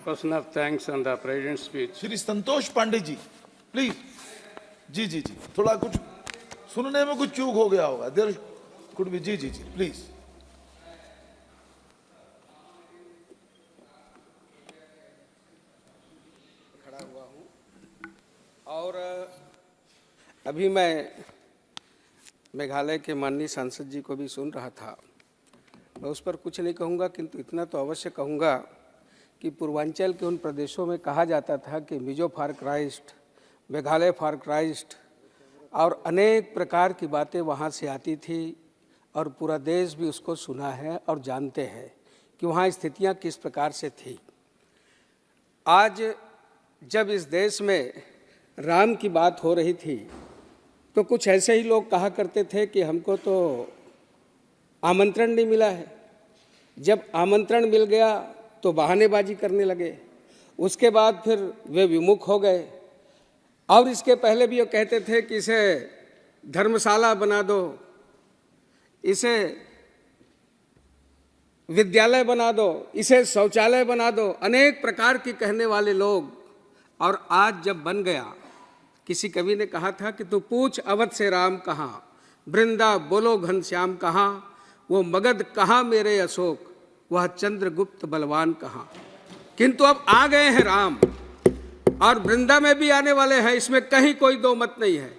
Person of thanks on the President's speech. Shri Santosh Pandey ji please. जी जी जी, थोड़ा कुछ सुनने में कुछ चूक हो गया होगा, देर कुड बी। जी जी जी प्लीज। खड़ा हुआ हूँ और अभी मैं मेघालय के माननीय सांसद जी को भी सुन रहा था। मैं उस पर कुछ नहीं कहूँगा, किंतु इतना तो अवश्य कहूँगा कि पूर्वांचल के उन प्रदेशों में कहा जाता था कि Mizo for Christ, Meghalaya for Christ, और अनेक प्रकार की बातें वहाँ से आती थी और पूरा देश भी उसको सुना है और जानते हैं कि वहाँ स्थितियाँ किस प्रकार से थी। आज जब इस देश में राम की बात हो रही थी तो कुछ ऐसे ही लोग कहा करते थे कि हमको तो आमंत्रण नहीं मिला है। जब आमंत्रण मिल गया तो बहानेबाजी करने लगे, उसके बाद फिर वे विमुख हो गए। और इसके पहले भी वो कहते थे कि इसे धर्मशाला बना दो, इसे विद्यालय बना दो, इसे शौचालय बना दो, अनेक प्रकार की कहने वाले लोग। और आज जब बन गया, किसी कवि ने कहा था कि तू पूछ अवध से राम कहाँ, वृंदा बोलो घनश्याम कहाँ, वो मगध कहाँ मेरे अशोक, वह चंद्रगुप्त बलवान कहाँ। किंतु अब आ गए हैं राम और वृंदा में भी आने वाले हैं, इसमें कहीं कोई दो मत नहीं है।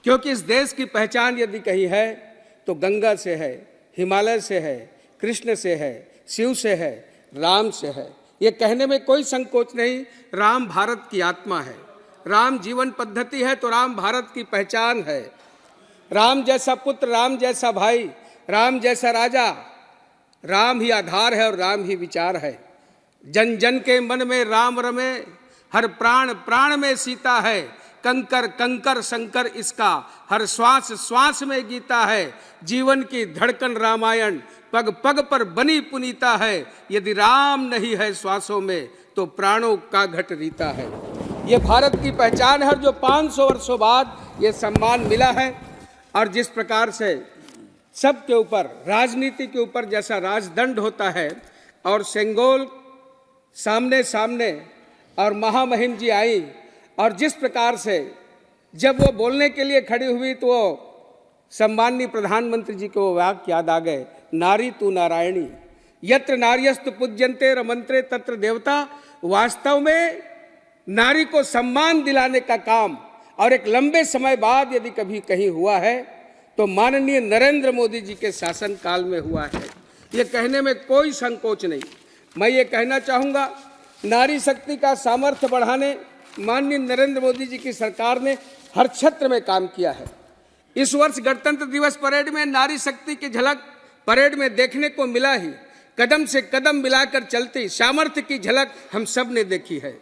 क्योंकि इस देश की पहचान यदि कहीं है तो गंगा से है, हिमालय से है, कृष्ण से है, शिव से है, राम से है। ये कहने में कोई संकोच नहीं। राम भारत की आत्मा है, राम जीवन पद्धति है, तो राम भारत की पहचान है। राम जैसा पुत्र, राम जैसा भाई, राम जैसा राजा, राम ही आधार है और राम ही विचार है। जन जन के मन में राम रमे, हर प्राण प्राण में सीता है। कंकर कंकर शंकर इसका, हर श्वास श्वास में गीता है। जीवन की धड़कन रामायण, पग पग पर बनी पुनीता है। यदि राम नहीं है श्वासों में तो प्राणों का घट रीता है। ये भारत की पहचान है और जो 500 वर्षों बाद ये सम्मान मिला है। और जिस प्रकार से सबके ऊपर, राजनीति के ऊपर जैसा राजदंड होता है और सेंगोल सामने सामने और महामहिम जी आई, और जिस प्रकार से जब वो बोलने के लिए खड़ी हुई तो वो सम्माननीय प्रधानमंत्री जी को वो वाक्य याद आ गए, नारी तू नारायणी, यत्र नार्यस्तु पूज्यन्ते रमन्ते तत्र देवता। वास्तव में नारी को सम्मान दिलाने का काम और एक लंबे समय बाद यदि कभी कहीं हुआ है तो माननीय नरेंद्र मोदी जी के शासन काल में हुआ है। ये कहने में कोई संकोच नहीं। मैं ये कहना चाहूँगा, नारी शक्ति का सामर्थ्य बढ़ाने माननीय नरेंद्र मोदी जी की सरकार ने हर क्षेत्र में काम किया है। इस वर्ष गणतंत्र दिवस परेड में नारी शक्ति की झलक परेड में देखने को मिला ही। कदम से कदम मिलाकर चलती सामर्थ्य की झलक हम सब ने देखी है।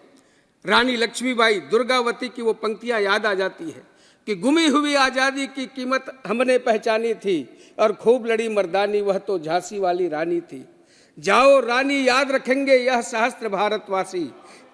रानी लक्ष्मीबाई, दुर्गावती की वो पंक्तियां याद आ जाती है कि गुमी हुई आज़ादी की कीमत हमने पहचानी थी और खूब लड़ी मर्दानी, वह तो झांसी वाली रानी थी। जाओ रानी याद रखेंगे यह सहस्त्र भारतवासी,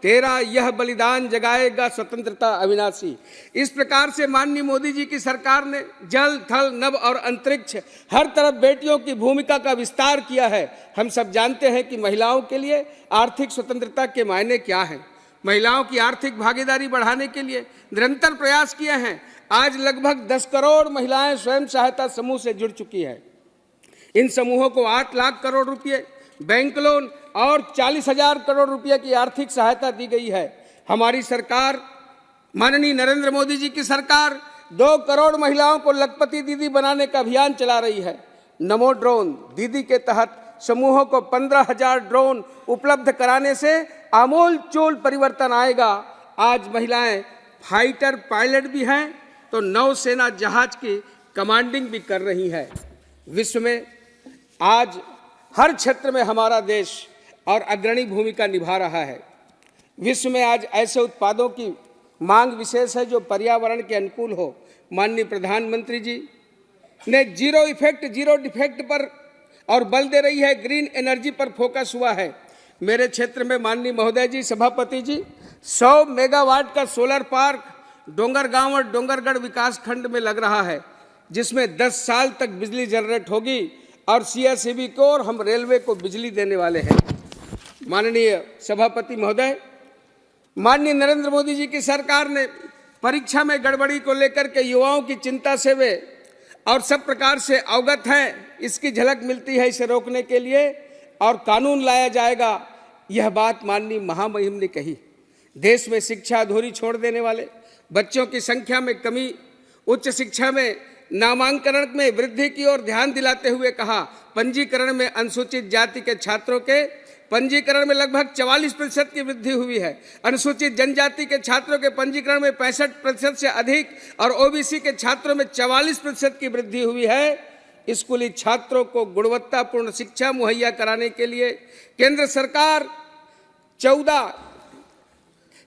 तेरा यह बलिदान जगाएगा स्वतंत्रता अविनाशी। इस प्रकार से माननीय मोदी जी की सरकार ने जल थल नभ और अंतरिक्ष हर तरफ बेटियों की भूमिका का विस्तार किया है। हम सब जानते हैं कि महिलाओं के लिए आर्थिक स्वतंत्रता के मायने क्या हैं। महिलाओं की आर्थिक भागीदारी बढ़ाने के लिए निरंतर प्रयास किए हैं। आज लगभग 10 करोड़ महिलाएं स्वयं सहायता समूह से जुड़ चुकी है। इन समूहों को 8 लाख करोड़ रुपये बैंक लोन और 40,000 करोड़ रुपये की आर्थिक सहायता दी गई है। हमारी सरकार, माननीय नरेंद्र मोदी जी की सरकार 2 करोड़ महिलाओं को लखपति दीदी बनाने का अभियान चला रही है। नमो ड्रोन दीदी के तहत समूहों को 15,000 ड्रोन उपलब्ध कराने से आमूल चूल परिवर्तन आएगा। आज महिलाएं फाइटर पायलट भी हैं तो नौसेना जहाज की कमांडिंग भी कर रही हैं। विश्व में आज हर क्षेत्र में हमारा देश और अग्रणी भूमिका निभा रहा है। विश्व में आज ऐसे उत्पादों की मांग विशेष है जो पर्यावरण के अनुकूल हो। माननीय प्रधानमंत्री जी ने जीरो इफेक्ट जीरो डिफेक्ट पर और बल दे रही है, ग्रीन एनर्जी पर फोकस हुआ है। मेरे क्षेत्र में माननीय महोदय जी, सभापति जी, 100 मेगावाट का सोलर पार्क डोंगरगांव और डोंगरगढ़ विकास खंड में लग रहा है, जिसमें 10 साल तक बिजली जनरेट होगी और सीएसईबी को और हम रेलवे को बिजली देने वाले हैं। माननीय सभापति महोदय, माननीय नरेंद्र मोदी जी की सरकार ने परीक्षा में गड़बड़ी को लेकर के युवाओं की चिंता से वे और सब प्रकार से अवगत हैं, इसकी झलक मिलती है। इसे रोकने के लिए और कानून लाया जाएगा, यह बात माननीय महामहिम ने कही। देश में शिक्षा अधूरी छोड़ देने वाले बच्चों की संख्या में कमी, उच्च शिक्षा में नामांकन में वृद्धि की ओर ध्यान दिलाते हुए कहा, पंजीकरण में अनुसूचित जाति के छात्रों के पंजीकरण में लगभग 44% की वृद्धि हुई है। अनुसूचित जनजाति के छात्रों के पंजीकरण में 65% से अधिक और ओबीसी के छात्रों में 44% की वृद्धि हुई है। स्कूली छात्रों को गुणवत्तापूर्ण शिक्षा मुहैया कराने के लिए केंद्र सरकार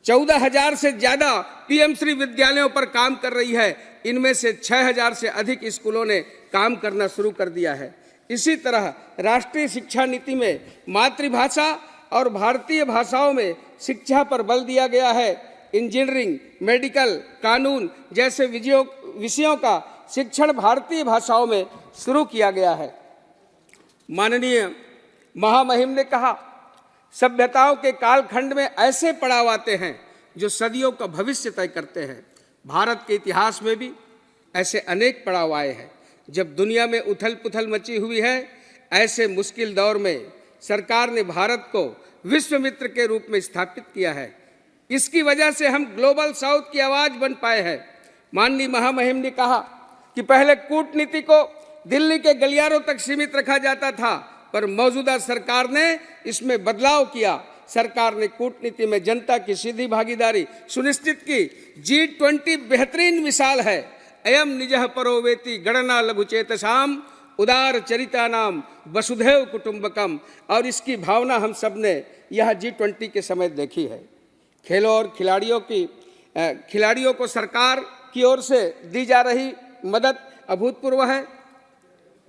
14,000 से ज्यादा पीएम श्री विद्यालयों पर काम कर रही है। इनमें से 6,000 से अधिक स्कूलों ने काम करना शुरू कर दिया है। इसी तरह राष्ट्रीय शिक्षा नीति में मातृभाषा और भारतीय भाषाओं में शिक्षा पर बल दिया गया है। इंजीनियरिंग, मेडिकल, कानून जैसे विषयों का शिक्षण भारतीय भाषाओं में शुरू किया गया है। माननीय महामहिम ने कहा, सभ्यताओं के कालखंड में ऐसे पड़ाव आते हैं जो सदियों का भविष्य तय करते हैं। भारत के इतिहास में भी ऐसे अनेक पड़ाव आए हैं। जब दुनिया में उथल पुथल मची हुई है, ऐसे मुश्किल दौर में सरकार ने भारत को विश्व मित्र के रूप में स्थापित किया है। इसकी वजह से हम ग्लोबल साउथ की आवाज बन पाए हैं। माननीय महामहिम ने कहा कि पहले कूटनीति को दिल्ली के गलियारों तक सीमित रखा जाता था, पर मौजूदा सरकार ने इसमें बदलाव किया। सरकार ने कूटनीति में जनता की सीधी भागीदारी सुनिश्चित की। G20 बेहतरीन मिसाल है। अयम निजः परो वेति गणना लघुचेतसाम उदार चरितानाम वसुधैव कुटुंबकम। और इसकी भावना हम सब ने यह G20 के समय देखी है। खेलों और खिलाड़ियों को सरकार की ओर से दी जा रही मदद अभूतपूर्व है।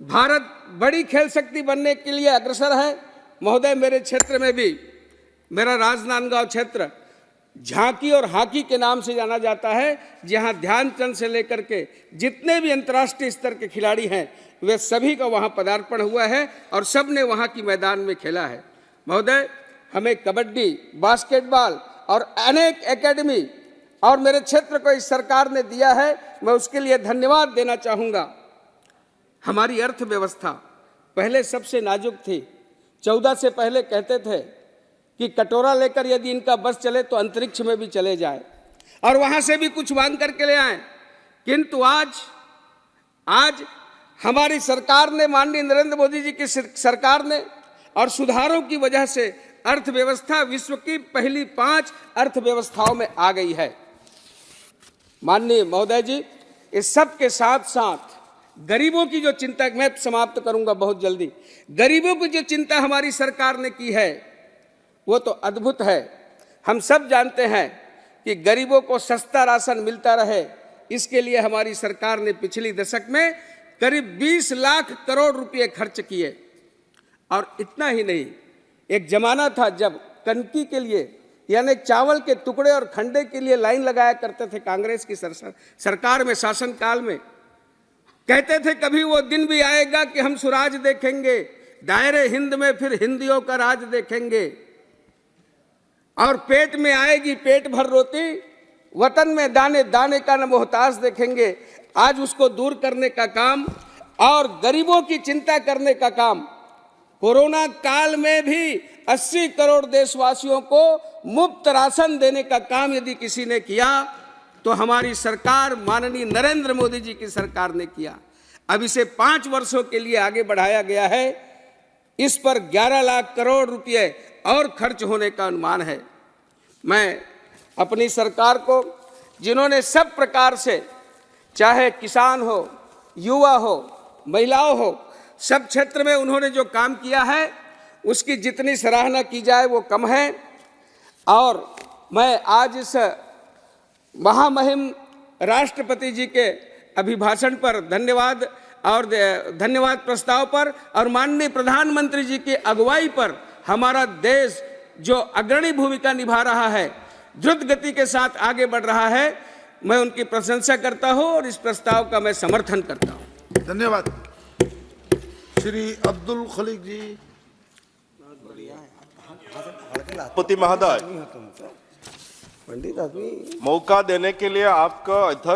भारत बड़ी खेल शक्ति बनने के लिए अग्रसर है। महोदय, मेरे क्षेत्र में भी, मेरा राजनांदगांव क्षेत्र झांकी और हॉकी के नाम से जाना जाता है, जहां ध्यानचंद से लेकर के जितने भी अंतर्राष्ट्रीय स्तर के खिलाड़ी हैं, वे सभी का वहां पदार्पण हुआ है और सब ने वहां की मैदान में खेला है। महोदय, हमें कबड्डी, बास्केटबॉल और अनेक एकेडमी और मेरे क्षेत्र को इस सरकार ने दिया है, मैं उसके लिए धन्यवाद देना चाहूँगा। हमारी अर्थव्यवस्था पहले सबसे नाजुक थी। 14 से पहले कहते थे कि कटोरा लेकर यदि इनका बस चले तो अंतरिक्ष में भी चले जाए और वहां से भी कुछ मांग करके ले आए। किंतु आज हमारी सरकार ने, माननीय नरेंद्र मोदी जी की सरकार ने और सुधारों की वजह से अर्थव्यवस्था विश्व की पहली 5 अर्थव्यवस्थाओं में आ गई है। माननीय महोदय जी, इस सब के साथ साथ गरीबों की जो चिंता, मैं समाप्त करूंगा बहुत जल्दी, गरीबों की जो चिंता हमारी सरकार ने की है वो तो अद्भुत है। हम सब जानते हैं कि गरीबों को सस्ता राशन मिलता रहे, इसके लिए हमारी सरकार ने पिछली दशक में करीब 20 लाख करोड़ रुपए खर्च किए। और इतना ही नहीं, एक जमाना था जब कनकी के लिए यानी चावल के टुकड़े और खंडे के लिए लाइन लगाया करते थे कांग्रेस की सरकार में, शासनकाल में। कहते थे कभी वो दिन भी आएगा कि हम सुराज देखेंगे, दायरे हिंद में फिर हिंदियों का राज देखेंगे, और पेट में आएगी पेट भर रोटी, वतन में दाने दाने का न मोहताज देखेंगे। आज उसको दूर करने का काम और गरीबों की चिंता करने का काम, कोरोना काल में भी 80 करोड़ देशवासियों को मुफ्त राशन देने का काम यदि किसी ने किया तो हमारी सरकार, माननीय नरेंद्र मोदी जी की सरकार ने किया। अब इसे 5 वर्षों के लिए आगे बढ़ाया गया है। इस पर 11 लाख करोड़ रुपए और खर्च होने का अनुमान है। मैं अपनी सरकार को, जिन्होंने सब प्रकार से, चाहे किसान हो, युवा हो, महिलाओं हो, सब क्षेत्र में उन्होंने जो काम किया है उसकी जितनी सराहना की जाए वो कम है। और मैं आज इस महामहिम राष्ट्रपति जी के अभिभाषण पर धन्यवाद प्रस्ताव पर और माननीय प्रधानमंत्री जी की अगुवाई पर हमारा देश जो अग्रणी भूमिका निभा रहा है, द्रुत गति के साथ आगे बढ़ रहा है, मैं उनकी प्रशंसा करता हूं और इस प्रस्ताव का मैं समर्थन करता हूं। धन्यवाद। श्री अब्दुल खलीक जी। सभापति महोदय, पंडित आदमी मौका देने के लिए आपका अध्यक्ष